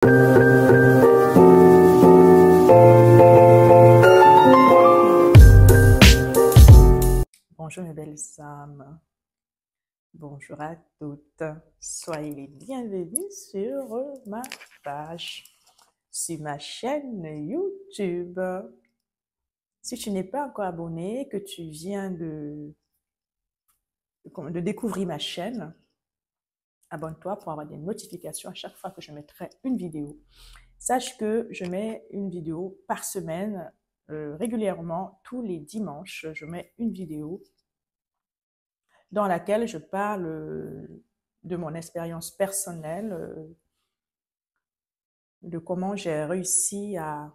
Bonjour mes belles âmes, bonjour à toutes, soyez les bienvenus sur ma page, sur ma chaîne YouTube. Si tu n'es pas encore abonné, que tu viens de découvrir ma chaîne, abonne-toi pour avoir des notifications à chaque fois que je mettrai une vidéo. Sache que je mets une vidéo par semaine, régulièrement, tous les dimanches, je mets une vidéo dans laquelle je parle de mon expérience personnelle, de comment j'ai réussi à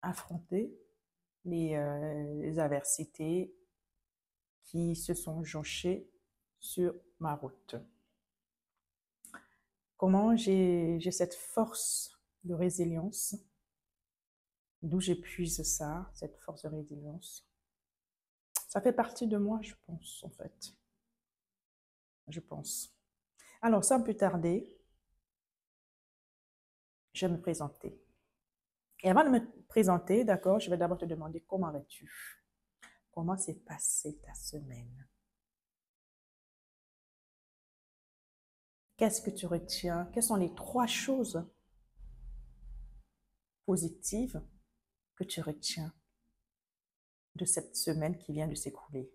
affronter les adversités qui se sont jonchées sur ma route. Comment j'ai cette force de résilience, d'où j'épuise ça, cette force de résilience. Ça fait partie de moi, je pense, en fait. Je pense. Alors, sans plus tarder, je vais me présenter. Et avant de me présenter, d'accord, je vais d'abord te demander comment vas-tu? Comment s'est passée ta semaine? Qu'est-ce que tu retiens? Quelles sont les 3 choses positives que tu retiens de cette semaine qui vient de s'écouler?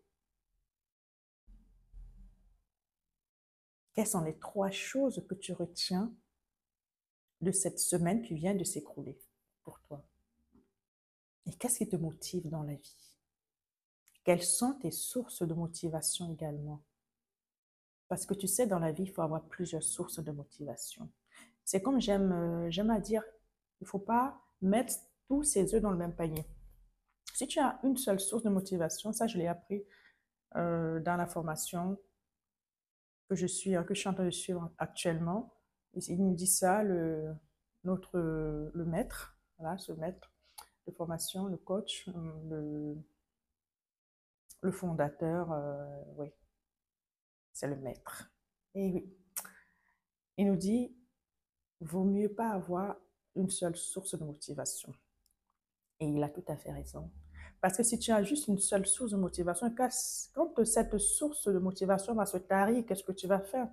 Quelles sont les 3 choses que tu retiens de cette semaine qui vient de s'écouler pour toi? Et qu'est-ce qui te motive dans la vie? Quelles sont tes sources de motivation également? Parce que tu sais, dans la vie, il faut avoir plusieurs sources de motivation. C'est comme j'aime à dire, il ne faut pas mettre tous ses œufs dans le même panier. Si tu as une seule source de motivation, ça je l'ai appris dans la formation que je suis en train de suivre actuellement. Il nous dit ça, le maître, voilà, ce maître de formation, le coach, le fondateur, oui, c'est le maître. Et oui, il nous dit, vaut mieux pas avoir une seule source de motivation. Et il a tout à fait raison. Parce que si tu as juste une seule source de motivation, quand cette source de motivation va se tarir, qu'est-ce que tu vas faire?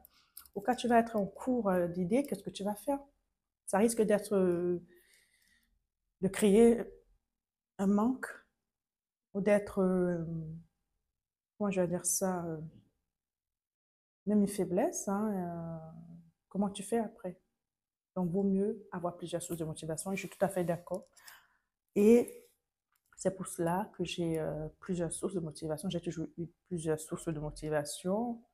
Ou quand tu vas être en cours d'idées, qu'est-ce que tu vas faire? Ça risque de créer un manque ou d'être, comment je vais dire ça, même une faiblesse. Comment tu fais après? Donc, vaut mieux avoir plusieurs sources de motivation. Et je suis tout à fait d'accord. Et c'est pour cela que j'ai plusieurs sources de motivation. J'ai toujours eu plusieurs sources de motivation,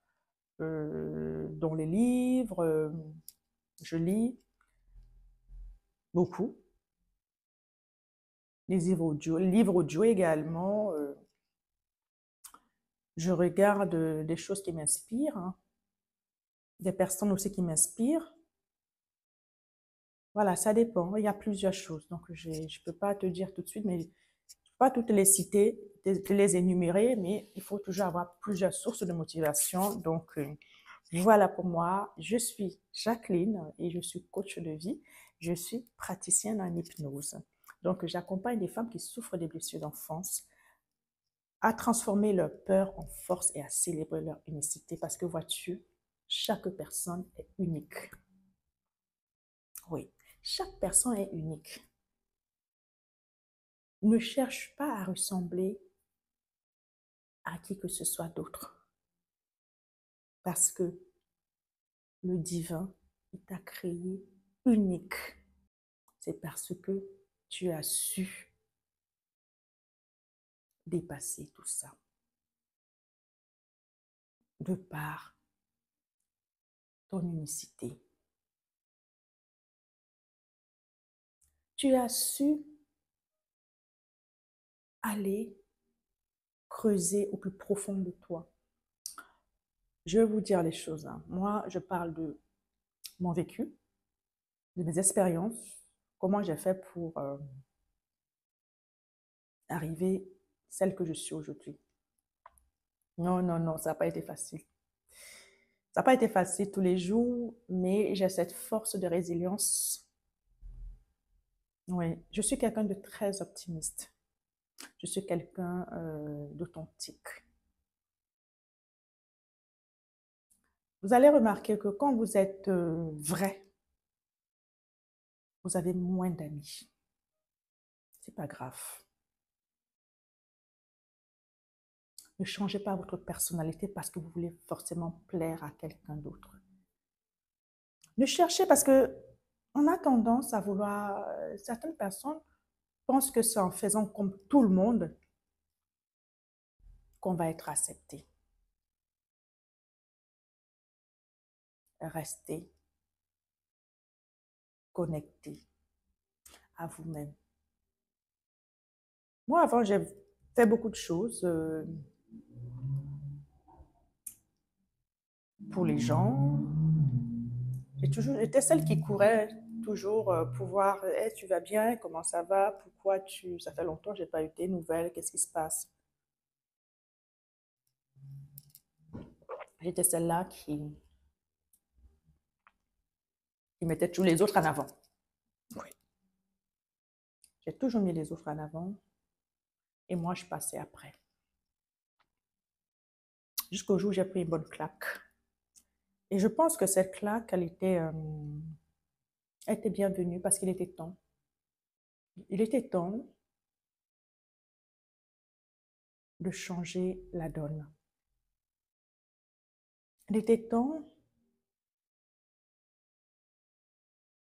dont les livres, je lis beaucoup, les livres audio également. Je regarde des choses qui m'inspirent, hein, des personnes aussi qui m'inspirent. Voilà, ça dépend. Il y a plusieurs choses. Donc, je ne peux pas te dire tout de suite, mais je ne peux pas toutes les citer, te les énumérer, mais il faut toujours avoir plusieurs sources de motivation. Donc, voilà pour moi. Je suis Jacqueline et je suis coach de vie. Je suis praticienne en hypnose. Donc, j'accompagne des femmes qui souffrent des blessures d'enfance à transformer leur peur en force et à célébrer leur unicité. Parce que vois-tu, chaque personne est unique. Oui, chaque personne est unique. Ne cherche pas à ressembler à qui que ce soit d'autre. Parce que le divin, il t'a créé unique. C'est parce que tu as su dépasser tout ça. De par ton unicité. Tu as su aller creuser au plus profond de toi. Je vais vous dire les choses. Moi, je parle de mon vécu, de mes expériences, comment j'ai fait pour arriver celle que je suis aujourd'hui. Non, non, non, ça n'a pas été facile. Ça n'a pas été facile tous les jours, mais j'ai cette force de résilience Oui, je suis quelqu'un de très optimiste. Je suis quelqu'un d'authentique. Vous allez remarquer que quand vous êtes vrai, vous avez moins d'amis. C'est pas grave. Ne changez pas votre personnalité parce que vous voulez forcément plaire à quelqu'un d'autre. Ne cherchez parce que on a tendance à vouloir, certaines personnes pensent que c'est en faisant comme tout le monde qu'on va être accepté. Restez connecté à vous-même. Moi, avant, j'ai fait beaucoup de choses pour les gens. J'étais celle qui courait toujours pour voir, hey, tu vas bien, comment ça va, pourquoi ça fait longtemps que j'ai pas eu tes nouvelles, qu'est-ce qui se passe? J'étais celle-là qui mettait tous les autres en avant. Oui. J'ai toujours mis les autres en avant et moi, je passais après. Jusqu'au jour où j'ai pris une bonne claque. Et je pense que cette claque, elle était bienvenue parce qu'il était temps. Il était temps de changer la donne. Il était temps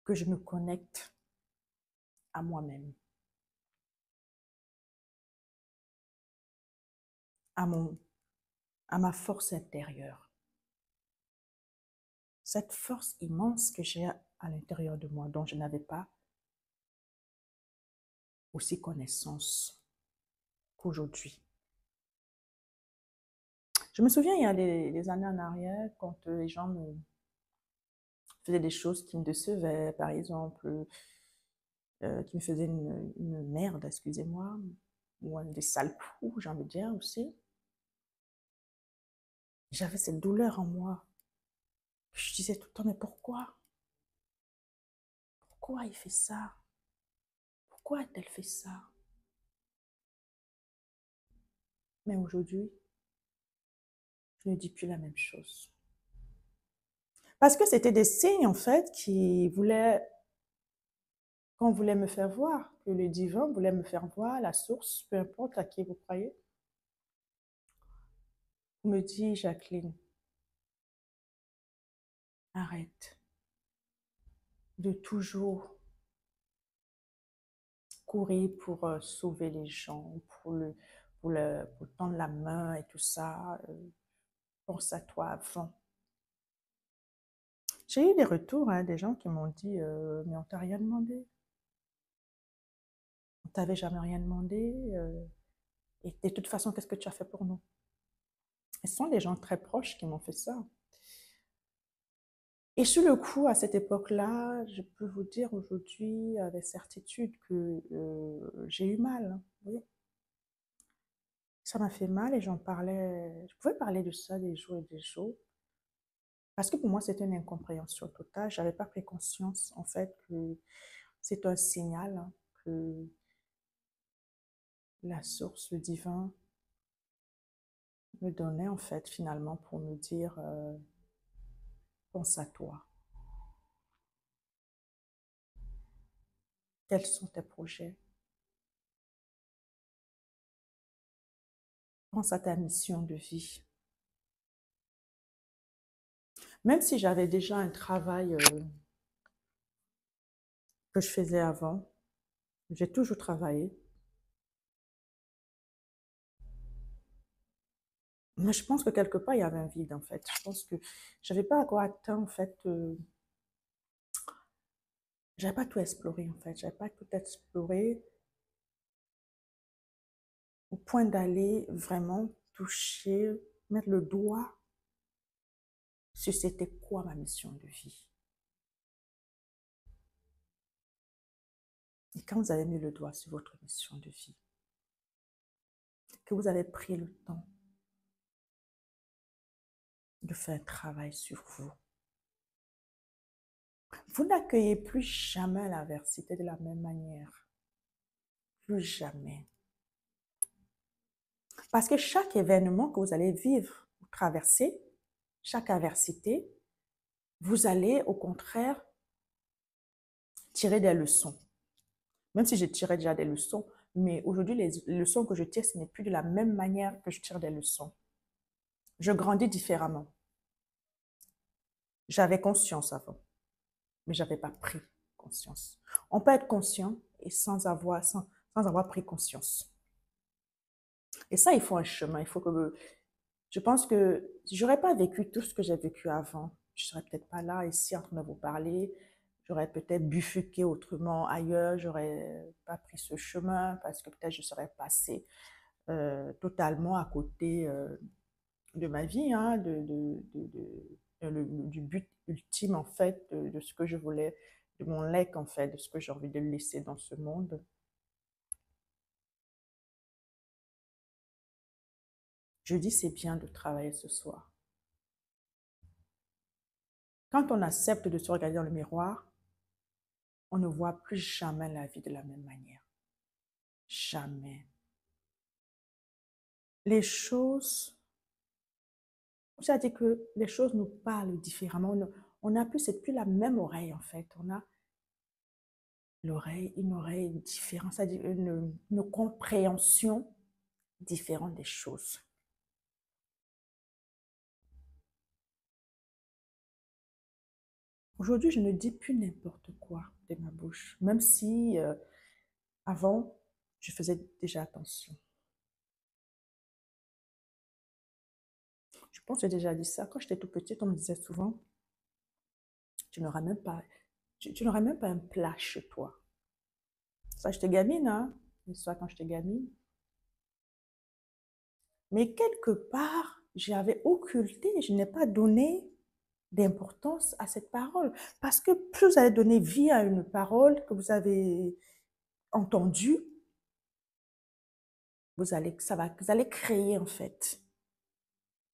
que je me connecte à moi-même, à à ma force intérieure. Cette force immense que j'ai à l'intérieur de moi, dont je n'avais pas aussi connaissance qu'aujourd'hui. Je me souviens, il y a des années en arrière, quand les gens me faisaient des choses qui me décevaient, par exemple, qui me faisaient une merde, excusez-moi, ou des sales coups, j'ai envie de dire aussi. J'avais cette douleur en moi. Je disais tout le temps, mais pourquoi? Pourquoi il fait ça? Pourquoi a-t-elle fait ça? Mais aujourd'hui, je ne dis plus la même chose. Parce que c'était des signes, en fait, qu'on voulait me faire voir, que le divin voulait me faire voir, la source, peu importe à qui vous croyez, me dit, Jacqueline, arrête de toujours courir pour sauver les gens, pour tendre la main et tout ça. Pense à toi avant. J'ai eu des retours, hein, des gens qui m'ont dit, mais on t'a rien demandé. On t'avait jamais rien demandé. Et de toute façon, qu'est-ce que tu as fait pour nous? Et ce sont des gens très proches qui m'ont fait ça. Et sur le coup, à cette époque-là, je peux vous dire aujourd'hui avec certitude que j'ai eu mal. Hein, oui. Ça m'a fait mal et j'en parlais. Je pouvais parler de ça des jours et des jours. Parce que pour moi, c'était une incompréhension totale. Je n'avais pas pris conscience, en fait, que c'est un signal, hein, que la source, le divin, me donnait, en fait, finalement, pour me dire, pense à toi. Quels sont tes projets? Pense à ta mission de vie. Même si j'avais déjà un travail que je faisais avant, j'ai toujours travaillé. Mais je pense que quelque part, il y avait un vide, en fait. Je pense que je n'avais pas encore atteint, en fait, j'avais pas tout exploré, en fait. J'avais pas tout exploré au point d'aller vraiment toucher, mettre le doigt sur c'était quoi ma mission de vie. Et quand vous avez mis le doigt sur votre mission de vie, que vous avez pris le temps de faire un travail sur vous, Vous n'accueillez plus jamais l'adversité de la même manière. Plus jamais. Parce que chaque événement que vous allez vivre ou traverser, chaque adversité, vous allez au contraire tirer des leçons. Même si je tirais déjà des leçons, mais aujourd'hui, les leçons que je tire, ce n'est plus de la même manière que je tire des leçons. Je grandis différemment. J'avais conscience avant, mais je n'avais pas pris conscience. On peut être conscient et sans avoir pris conscience. Et ça, il faut un chemin. Il faut que je pense que si j'aurais pas vécu tout ce que j'ai vécu avant, je serais peut-être pas là ici en train de vous parler. J'aurais peut-être bifurqué autrement ailleurs. J'aurais pas pris ce chemin parce que peut-être je serais passée totalement à côté de ma vie, hein, du but ultime en fait, de ce que je voulais, de mon legs en fait, de ce que j'ai envie de laisser dans ce monde. Je dis c'est bien de travailler ce soir. Quand on accepte de se regarder dans le miroir, on ne voit plus jamais la vie de la même manière. Jamais. Les choses, c'est-à-dire que les choses nous parlent différemment. On n'a plus, c'est plus la même oreille en fait. On a une oreille différente, c'est-à-dire une compréhension différente des choses. Aujourd'hui, je ne dis plus n'importe quoi de ma bouche, même si avant, je faisais déjà attention. Je pense que j'ai déjà dit ça. Quand j'étais tout petite, on me disait souvent, tu n'auras même pas, tu n'auras même pas un plat chez toi. Ça, j'étais gamine, hein, soit quand j'étais gamine. Mais quelque part, j'avais occulté, je n'ai pas donné d'importance à cette parole. Parce que plus vous allez donner vie à une parole que vous avez entendue, vous allez créer en fait.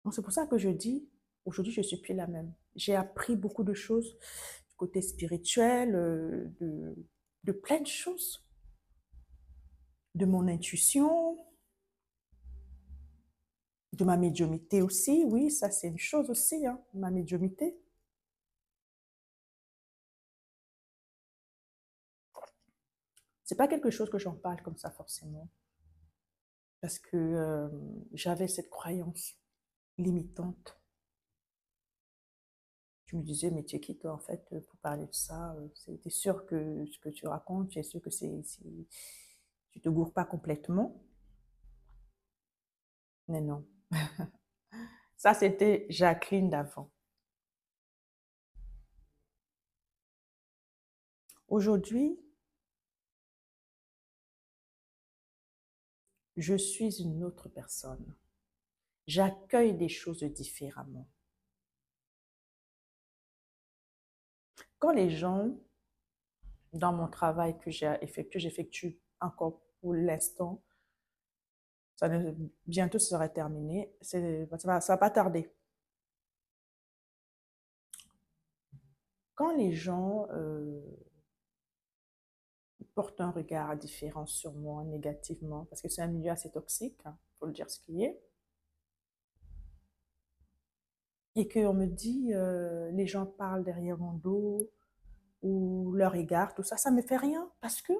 Donc c'est pour ça que je dis, aujourd'hui je ne suis plus la même. J'ai appris beaucoup de choses du côté spirituel, de plein de choses, de mon intuition, de ma médiumnité aussi. Oui, ça c'est une chose aussi, hein, ma médiumnité. C'est pas quelque chose que j'en parle comme ça forcément, parce que j'avais cette croyance limitante. Je me disais, mais tu es qui toi en fait pour parler de ça? C'est sûr que ce que tu racontes, tu es sûr que tu te gourres pas complètement. Mais non. Ça, c'était Jacqueline d'avant. Aujourd'hui, je suis une autre personne. J'accueille des choses différemment. Quand les gens, dans mon travail que j'effectue encore pour l'instant, bientôt ça sera terminé, ça va pas tarder. Quand les gens portent un regard différent sur moi, négativement, parce que c'est un milieu assez toxique, il faut le dire ce qui est, et qu'on me dit, les gens parlent derrière mon dos, ou leur égard, tout ça, ça ne me fait rien, parce que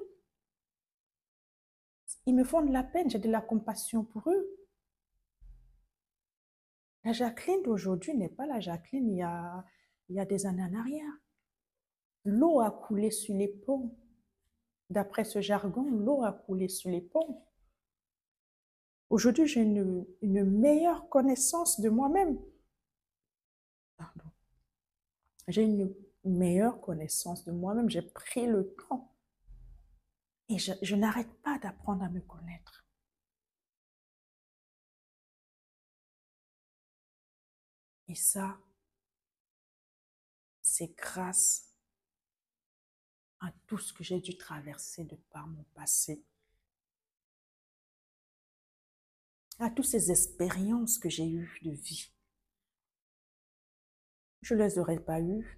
ils me font de la peine, j'ai de la compassion pour eux. La Jacqueline d'aujourd'hui n'est pas la Jacqueline il y a des années en arrière. L'eau a coulé sur les ponts. D'après ce jargon, l'eau a coulé sur les ponts. Aujourd'hui, j'ai une meilleure connaissance de moi-même. Pardon. J'ai une meilleure connaissance de moi-même. J'ai pris le temps. Et je n'arrête pas d'apprendre à me connaître. Et ça, c'est grâce à tout ce que j'ai dû traverser de par mon passé, à toutes ces expériences que j'ai eues de vie. Je ne les aurais pas eues,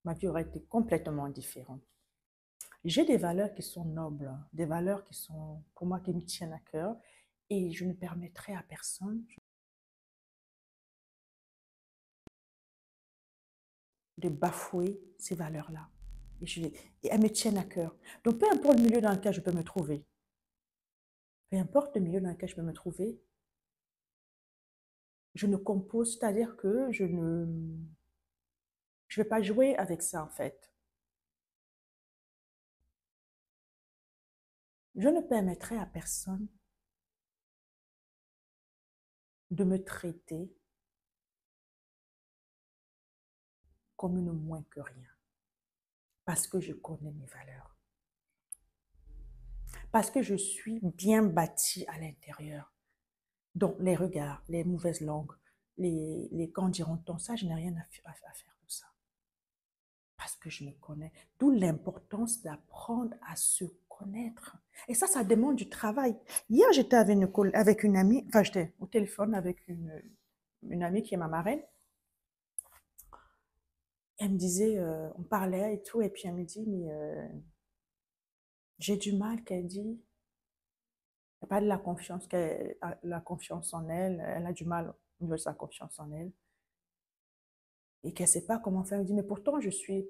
ma vie aurait été complètement différente. J'ai des valeurs qui sont nobles, des valeurs qui sont, pour moi, qui me tiennent à cœur, et je ne permettrai à personne de bafouer ces valeurs-là. Et elles me tiennent à cœur. Donc, peu importe le milieu dans lequel je peux me trouver, peu importe le milieu dans lequel je peux me trouver, je ne compose, c'est-à-dire que je vais pas jouer avec ça, en fait. Je ne permettrai à personne de me traiter comme une moins que rien, parce que je connais mes valeurs, parce que je suis bien bâtie à l'intérieur. Donc, les regards, les mauvaises langues, quand diront-on ça, je n'ai rien à faire de ça. Parce que je me connais. D'où l'importance d'apprendre à se connaître. Et ça demande du travail. Hier, j'étais avec une amie, enfin, j'étais au téléphone avec une amie qui est ma marraine. Elle me disait, on parlait et tout, et puis elle me dit, mais j'ai du mal, qu'elle dit. Elle n'a pas de la confiance en elle, elle a du mal au niveau de sa confiance en elle. Et qu'elle ne sait pas comment faire. Elle me dit, mais pourtant,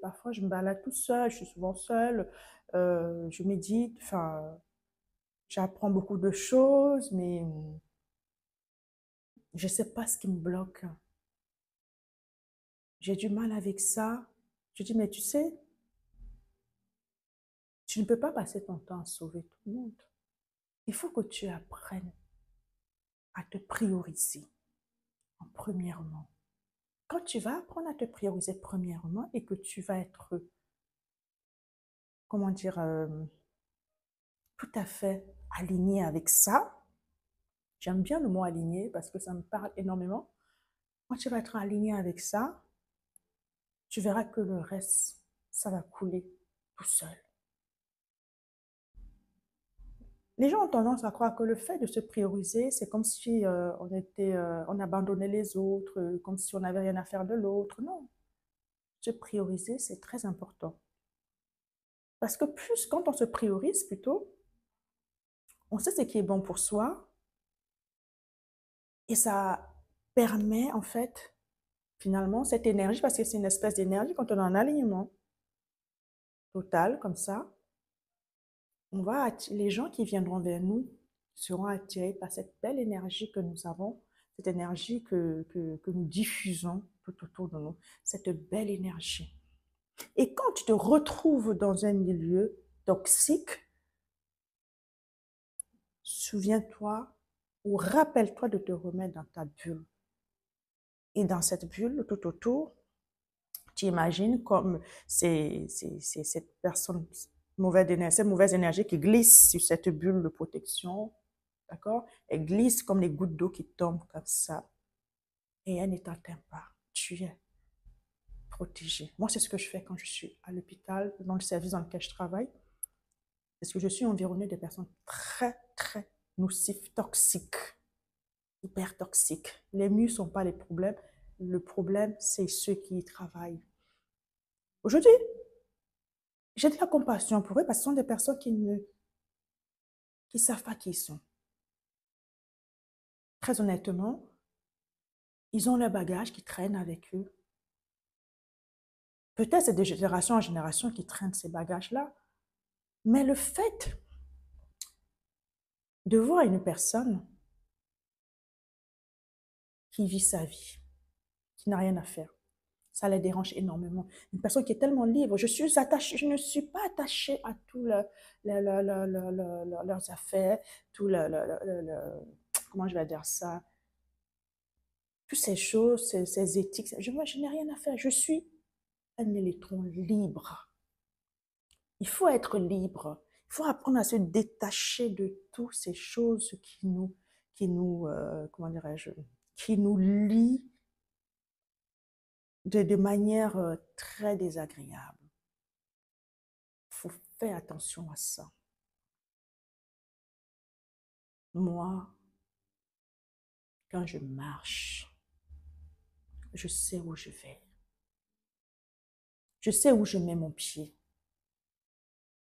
parfois, je me balade toute seule, je suis souvent seule, je médite, enfin, j'apprends beaucoup de choses, mais je ne sais pas ce qui me bloque. J'ai du mal avec ça. Je dis, mais tu sais, tu ne peux pas passer ton temps à sauver tout le monde. Il faut que tu apprennes à te prioriser en premièrement. Quand tu vas apprendre à te prioriser premièrement et que tu vas être, comment dire, tout à fait aligné avec ça, j'aime bien le mot aligné parce que ça me parle énormément. Quand tu vas être aligné avec ça, tu verras que le reste, ça va couler tout seul. Les gens ont tendance à croire que le fait de se prioriser, c'est comme si on abandonnait les autres, comme si on n'avait rien à faire de l'autre. Non, se prioriser, c'est très important. Parce que plus, quand on se priorise plutôt, on sait ce qui est bon pour soi et ça permet en fait, finalement, cette énergie, parce que c'est une espèce d'énergie, quand on est en alignement total comme ça, les gens qui viendront vers nous seront attirés par cette belle énergie que nous avons, cette énergie que nous diffusons tout autour de nous, cette belle énergie. Et quand tu te retrouves dans un milieu toxique, souviens-toi ou rappelle-toi de te remettre dans ta bulle. Et dans cette bulle, tout autour, tu imagines comme c'est cette personne, cette mauvaise énergie qui glisse sur cette bulle de protection, d'accord? Elle glisse comme les gouttes d'eau qui tombent comme ça. Et elle ne t'atteint pas. Tu es protégé. Moi, c'est ce que je fais quand je suis à l'hôpital, dans le service dans lequel je travaille. Parce que je suis environnée de personnes très, très nocives, toxiques, hyper toxiques. Les murs ne sont pas les problèmes. Le problème, c'est ceux qui y travaillent. Aujourd'hui, j'ai de la compassion pour eux parce que ce sont des personnes qui ne savent pas qui ils sont. Très honnêtement, ils ont leur bagage qui traîne avec eux. Peut-être c'est de génération en génération qui traînent ces bagages-là. Mais le fait de voir une personne qui vit sa vie, qui n'a rien à faire, ça les dérange énormément. Une personne qui est tellement libre, je ne suis pas attachée à tous leurs affaires, comment je vais dire ça, toutes ces choses, ces éthiques. Je n'ai rien à faire. Je suis un électron libre. Il faut être libre. Il faut apprendre à se détacher de toutes ces choses comment dirais-je, qui nous lient de manière très désagréable. Il faut faire attention à ça. Moi, quand je marche, je sais où je vais. Je sais où je mets mon pied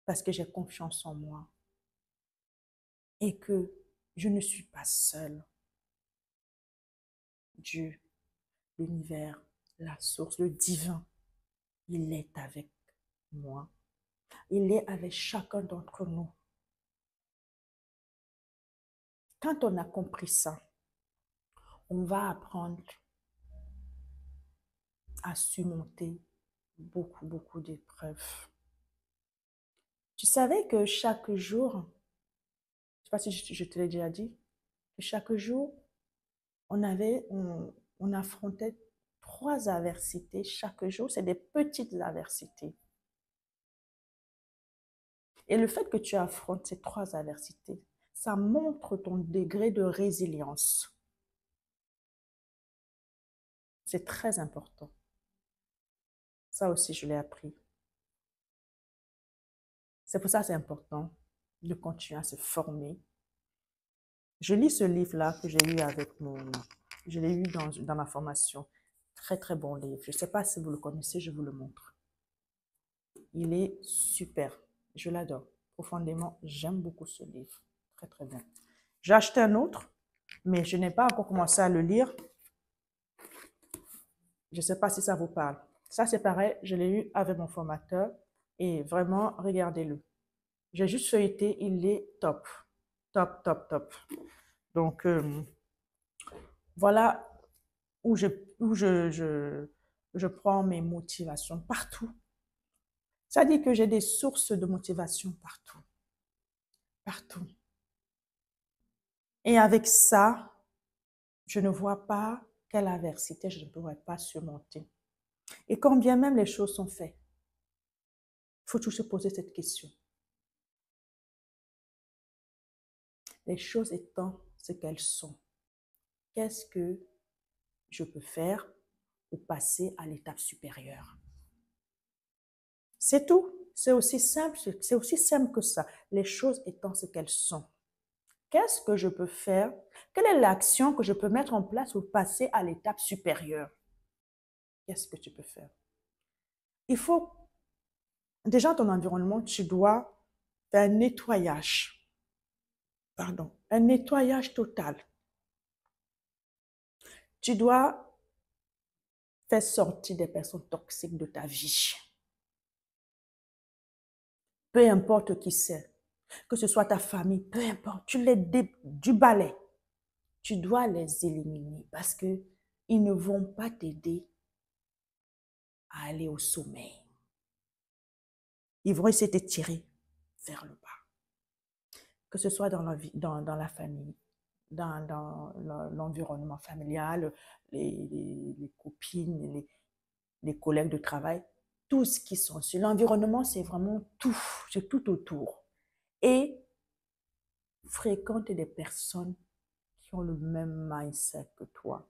parce que j'ai confiance en moi et que je ne suis pas seule. Dieu, l'univers, la source, le divin, il est avec moi. Il est avec chacun d'entre nous. Quand on a compris ça, on va apprendre à surmonter beaucoup d'épreuves. Tu savais que chaque jour, je ne sais pas si je te l'ai déjà dit, que chaque jour, on affrontait 3 adversités chaque jour. C'est des petites adversités. Et le fait que tu affrontes ces 3 adversités, ça montre ton degré de résilience. C'est très important. Ça aussi, je l'ai appris. C'est pour ça que c'est important de continuer à se former. Je lis ce livre-là que j'ai eu je l'ai eu dans ma formation. Très bon livre. Je ne sais pas si vous le connaissez, je vous le montre. Il est super. Je l'adore. Profondément, j'aime beaucoup ce livre. Très bien. J'ai acheté un autre, mais je n'ai pas encore commencé à le lire. Je ne sais pas si ça vous parle. Ça, c'est pareil, je l'ai eu avec mon formateur et vraiment, regardez-le. J'ai juste feuilleté, il est top. Top. Donc, voilà où je prends mes motivations partout. Ça dit que j'ai des sources de motivation partout. Partout. Et avec ça, je ne vois pas quelle adversité je ne pourrais pas surmonter. Et quand bien même les choses sont faites, il faut toujours se poser cette question. Les choses étant ce qu'elles sont, qu'est-ce que je peux faire pour passer à l'étape supérieure? C'est tout. C'est aussi simple que ça. Les choses étant ce qu'elles sont. Qu'est-ce que je peux faire? Quelle est l'action que je peux mettre en place pour passer à l'étape supérieure? Qu'est-ce que tu peux faire? Il faut, déjà ton environnement, tu dois faire un nettoyage. Pardon, un nettoyage total. Tu dois faire sortir des personnes toxiques de ta vie. Peu importe qui c'est, que ce soit ta famille, peu importe, du balai. Tu dois les éliminer parce que ils ne vont pas t'aider à aller au sommet. Ils vont essayer de te tirer vers le bas. Que ce soit dans la famille, dans l'environnement familial, les copines, les collègues de travail, tout ce qui sont sur l'environnement, c'est vraiment tout, c'est tout autour. Et fréquente des personnes qui ont le même mindset que toi.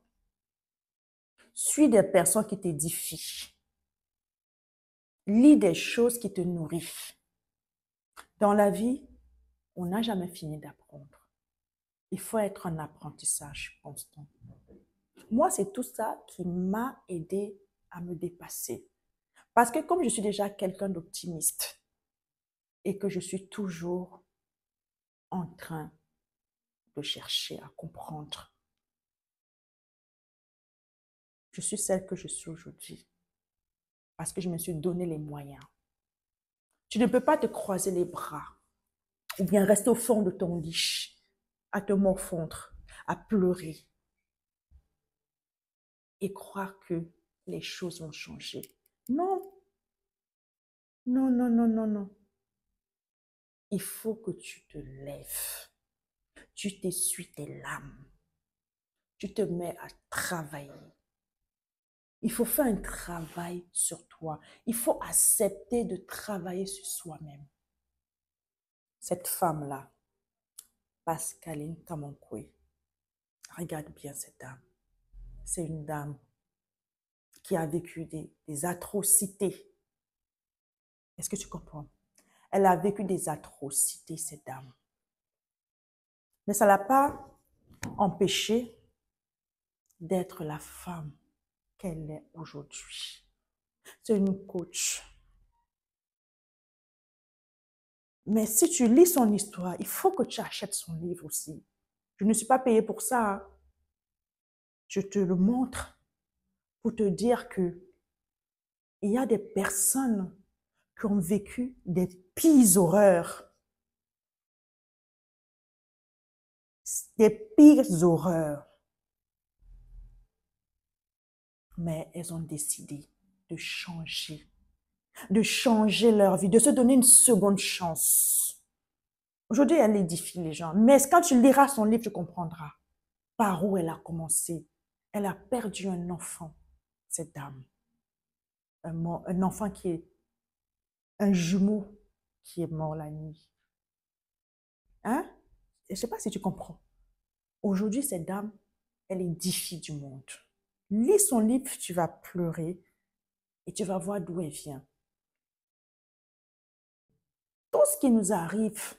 Suis des personnes qui t'édifient. Lis des choses qui te nourrissent. Dans la vie, on n'a jamais fini d'apprendre. Il faut être en apprentissage constant. Moi, c'est tout ça qui m'a aidé à me dépasser. Parce que comme je suis déjà quelqu'un d'optimiste et que je suis toujours en train de chercher à comprendre, je suis celle que je suis aujourd'hui parce que je me suis donné les moyens. Tu ne peux pas te croiser les bras ou bien rester au fond de ton lit à te morfondre, à pleurer et croire que les choses vont changer. Non, non. Il faut que tu te lèves, tu t'essuies tes larmes, tu te mets à travailler. Il faut faire un travail sur toi. Il faut accepter de travailler sur soi-même. Cette femme-là, Pascaline Kamankwe, regarde bien cette dame. C'est une dame qui a vécu des atrocités. Est-ce que tu comprends? Elle a vécu des atrocités, cette dame. Mais ça ne l'a pas empêchée d'être la femme qu'elle est aujourd'hui. C'est une coach. Mais si tu lis son histoire, il faut que tu achètes son livre aussi. Je ne suis pas payée pour ça, hein. Je te le montre pour te dire que il y a des personnes qui ont vécu des pires horreurs. Des pires horreurs. Mais elles ont décidé de changer leur vie, de se donner une seconde chance. Aujourd'hui, elle édifie les gens. Mais quand tu liras son livre, tu comprendras par où elle a commencé. Elle a perdu un enfant, cette dame. Un enfant qui est un jumeau qui est mort la nuit. Hein? Je ne sais pas si tu comprends. Aujourd'hui, cette dame, elle édifie du monde. Lis son livre, tu vas pleurer et tu vas voir d'où elle vient. Tout ce qui nous arrive,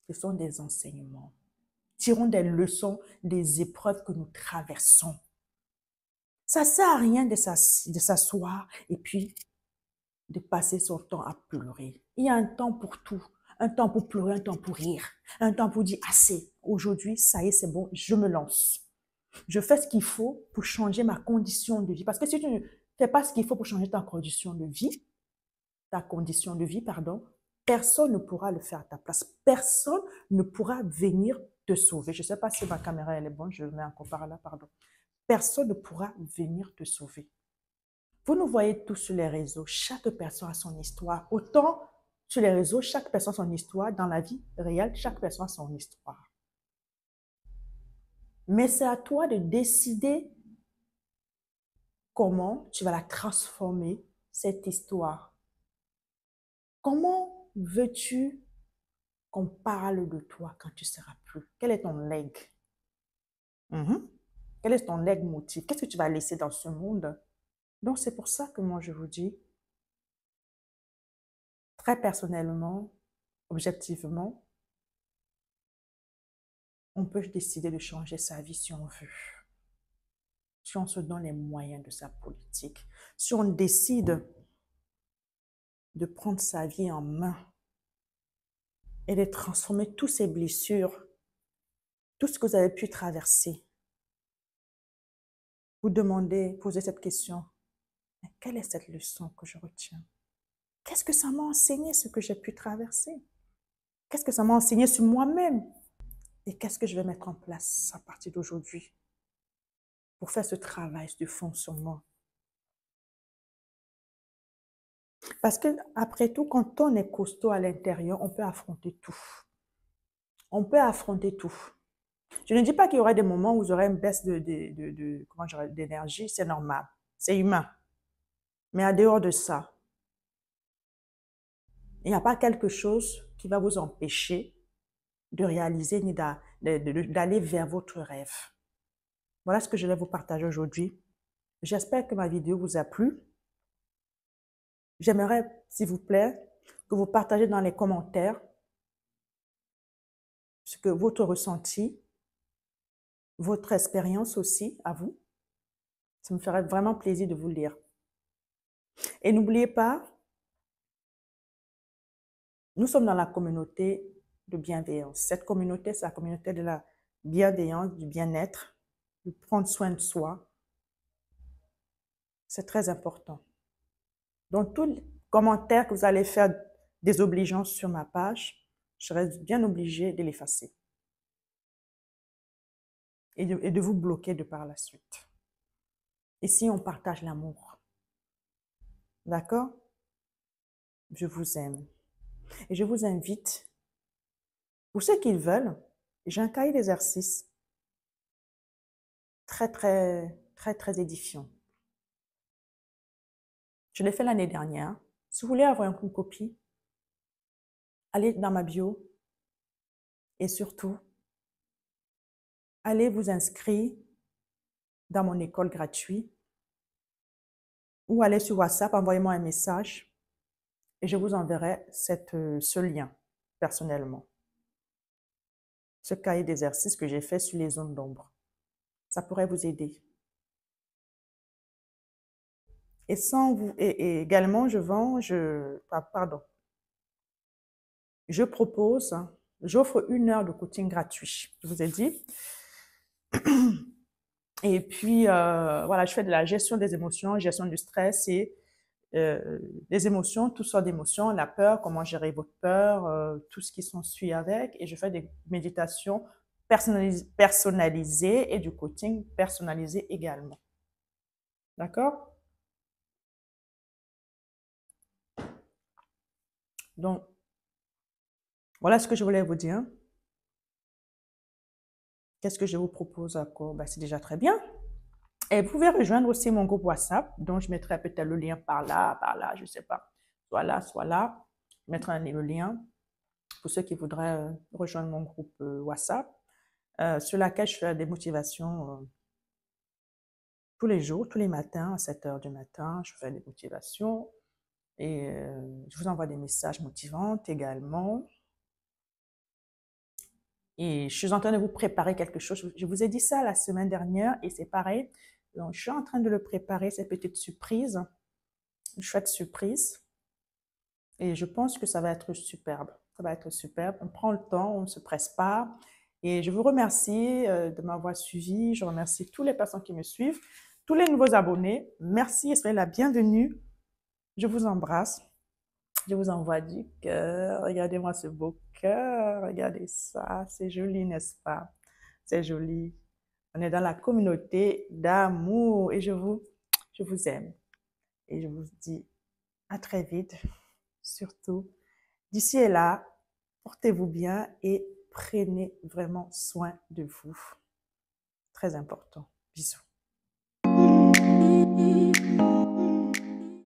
ce sont des enseignements. Tirons des leçons des épreuves que nous traversons. Ça ne sert à rien de s'asseoir et puis de passer son temps à pleurer. Il y a un temps pour tout. Un temps pour pleurer, un temps pour rire. Un temps pour dire assez. Aujourd'hui, ça y est, c'est bon, je me lance. Je fais ce qu'il faut pour changer ma condition de vie. Parce que si tu ne fais pas ce qu'il faut pour changer ta condition de vie, pardon, personne ne pourra le faire à ta place. Personne ne pourra venir te sauver. Je ne sais pas si ma caméra elle est bonne, je le mets encore par là, pardon. Personne ne pourra venir te sauver. Vous nous voyez tous sur les réseaux, chaque personne a son histoire. Autant sur les réseaux, chaque personne a son histoire. Dans la vie réelle, chaque personne a son histoire. Mais c'est à toi de décider comment tu vas la transformer, cette histoire. Comment veux-tu qu'on parle de toi quand tu ne seras plus? Quel est ton legs? Quel est ton legs motif? Qu'est-ce que tu vas laisser dans ce monde? Donc, c'est pour ça que moi, je vous dis, très personnellement, objectivement, on peut décider de changer sa vie si on veut. Si on se donne les moyens de sa politique. Si on décide de prendre sa vie en main et de transformer toutes ces blessures, tout ce que vous avez pu traverser. Vous demandez, posez cette question. Mais quelle est cette leçon que je retiens? Qu'est-ce que ça m'a enseigné, ce que j'ai pu traverser? Qu'est-ce que ça m'a enseigné sur moi-même? Et qu'est-ce que je vais mettre en place à partir d'aujourd'hui pour faire ce travail de fond sur moi? Parce que, après tout, quand on est costaud à l'intérieur, on peut affronter tout. On peut affronter tout. Je ne dis pas qu'il y aura des moments où vous aurez une baisse d'énergie, c'est normal, c'est humain. Mais en dehors de ça, il n'y a pas quelque chose qui va vous empêcher de réaliser ni d'aller vers votre rêve. Voilà ce que je vais vous partager aujourd'hui. J'espère que ma vidéo vous a plu. J'aimerais, s'il vous plaît, que vous partagez dans les commentaires ce que votre ressenti, votre expérience aussi à vous. Ça me ferait vraiment plaisir de vous lire. Et n'oubliez pas, nous sommes dans la communauté de bienveillance. Cette communauté, c'est la communauté de la bienveillance, du bien-être, de prendre soin de soi. C'est très important. Donc, tous les commentaires que vous allez faire désobligeants sur ma page, je serai bien obligée de l'effacer et de vous bloquer de par la suite. Ici, on partage l'amour. D'accord? Je vous aime. Et je vous invite, pour ceux qui veulent, j'ai un cahier d'exercice très édifiant. Je l'ai fait l'année dernière. Si vous voulez avoir une copie, allez dans ma bio et surtout, allez vous inscrire dans mon école gratuite ou allez sur WhatsApp, envoyez-moi un message et je vous enverrai ce lien personnellement. Ce cahier d'exercice que j'ai fait sur les zones d'ombre. Ça pourrait vous aider. Et sans vous, et également, pardon, je propose, j'offre 1 heure de coaching gratuit. Je vous ai dit. Et puis, voilà, je fais de la gestion des émotions, gestion du stress et des émotions, toutes sortes d'émotions, la peur, comment gérer votre peur, tout ce qui s'ensuit avec. Et je fais des méditations personnalisées et du coaching personnalisé également. D'accord? Donc, voilà ce que je voulais vous dire. Qu'est-ce que je vous propose encore? Ben, c'est déjà très bien. Et vous pouvez rejoindre aussi mon groupe WhatsApp, dont je mettrai peut-être le lien par là, je ne sais pas. Soit là, soit là. Je mettrai le lien pour ceux qui voudraient rejoindre mon groupe WhatsApp, sur laquelle je fais des motivations tous les jours, tous les matins, à 7 heures du matin. Je fais des motivations et je vous envoie des messages motivants également. Et je suis en train de vous préparer quelque chose. Je vous ai dit ça la semaine dernière et c'est pareil. Donc, je suis en train de le préparer, cette petite surprise, une chouette surprise. Et je pense que ça va être superbe. Ça va être superbe. On prend le temps, on ne se presse pas. Et je vous remercie de m'avoir suivi. Je remercie toutes les personnes qui me suivent, tous les nouveaux abonnés. Merci et soyez la bienvenue. Je vous embrasse. Je vous envoie du cœur. Regardez-moi ce beau cœur. Regardez ça. C'est joli, n'est-ce pas? C'est joli. On est dans la communauté d'amour et je vous aime. Et je vous dis à très vite. Surtout, d'ici et là, portez-vous bien et prenez vraiment soin de vous. Très important. Bisous.